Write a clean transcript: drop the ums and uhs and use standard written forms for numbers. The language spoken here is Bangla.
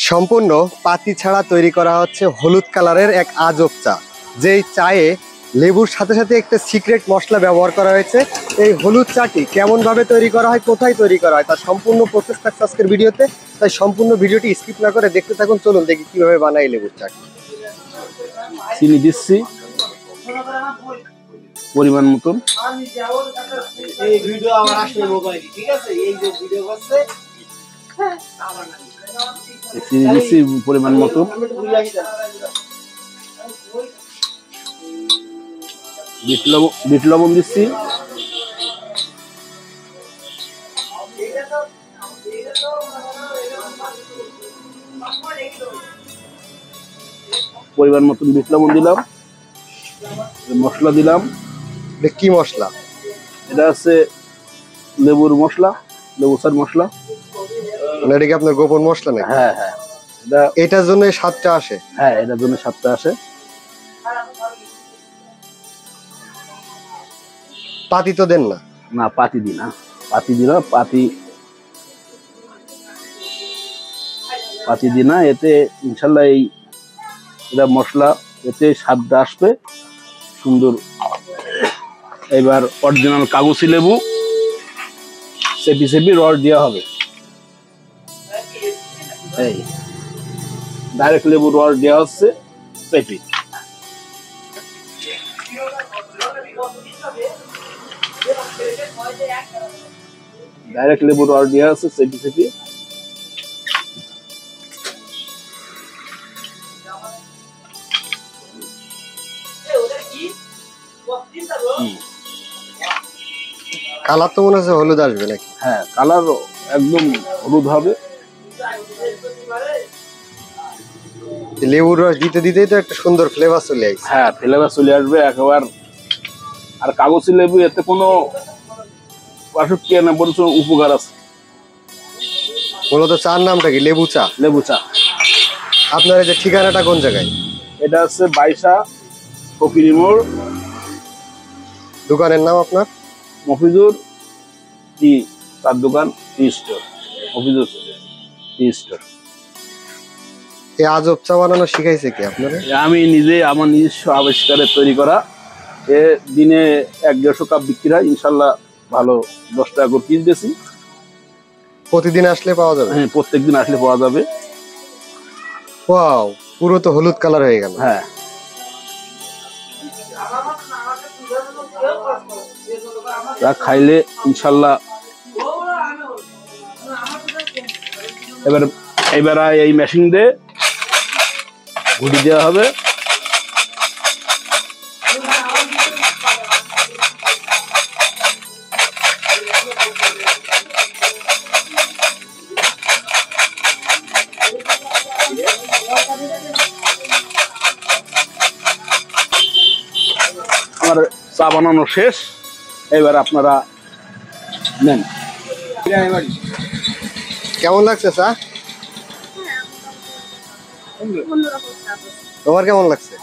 সম্পূর্ণ পাতি ছাড়া তৈরি করা হচ্ছে হলুদ কালারের এক আজব চা, যেই চায়ে লেবুর সাথে সাথে একটা সিক্রেট মশলা ব্যবহার করা হয়েছে। এই হলুদ চাটি কেমন ভাবে তৈরি করা হয়, কোথায় তৈরি করা হয়, তার সম্পূর্ণ প্রসেস থাকছে আজকের ভিডিওতে। তাই সম্পূর্ণ ভিডিওটি স্কিপ না করে দেখতে থাকুন। চলুন দেখি কিভাবে বানাই লেবুর চাটি। চিনি দিচ্ছি পরিমাণ মতন। এই ভিডিও আমার আসলে মোবাইল, ঠিক আছে? এই যে ভিডিও করছে চিনি দিচ্ছি পরিমাণ মতন। বিট লবণ দিচ্ছি, পরিমাণ মতন বিট লবণ দিলাম। মশলা দিলাম। কি মশলা? এটা হচ্ছে লেবুর মশলা, লেবু চার মশলা। মানে এটা কি আপনার গোপন মশলা নাকি? হ্যাঁ হ্যাঁ, এটার জন্য স্বাদটা আসে। হ্যাঁ, এটার জন্য স্বাদটা আসে। পাতি তো দেন না? না, পাতি দিই না। পাতি দিই না, পাতি দিই না। এতে ইনশাল্লাহ এটা মশলা, এতে স্বাদটা আসবে সুন্দর। এবার অরিজিনাল কাগজি লেবু চেপি চেপি রস দেওয়া হবে। এই ডাইরেক্ট লেবু রস দেওয়া হচ্ছে চেপি। ডাইরেক্ট লেবু রস দেওয়া হচ্ছে চেপি চেপি। কালার তো মনে হচ্ছে হলুদ আসবে নাকি? হ্যাঁ, কালার একদম হলুদ হবে। লেবুর রস দিতে দিতেই তো একটা সুন্দর ফ্লেভার চলে আসছে। হ্যাঁ, ফ্লেভার চলে আসবে একেবারে। আর কাগজি লেবু এতে কোনো পার্শ্বক্রিয়া না, বরঞ্চ উপকার আছে। মূলত চার নামটা কি? লেবু চা। লেবু চা। আপনার এই যে ঠিকানাটা কোন জায়গায়? এটা হচ্ছে বাইশা ফকিরি মোড়। দোকানের নাম আপনার? মফিজুর টি, তার দোকান টি স্টোর। Mofizur tea store. এই আজব চা বানানো শিখাইছে কি আপনার? আমি নিজে আমার নিজস্ব আবিষ্কারে তৈরি করা। এ দিনে 1-150 কাপ বিক্রি হয় ইনশাল্লাহ। ভালো 10 টাকা করে পিস বেশি। প্রতিদিন আসলে পাওয়া যাবে? হ্যাঁ, প্রত্যেকদিন আসলে পাওয়া যাবে। ওয়াও, পুরো তো হলুদ কালার হয়ে গেল। হ্যাঁ, তা খাইলে ইনশাল্লাহ। এবার এই মেশিন দিয়ে ঘুটি দেওয়া হবে। আমার চা বানানো শেষ। এবার আপনারা নেন। কেমন লাগছে চা? তোমার কেমন লাগছে?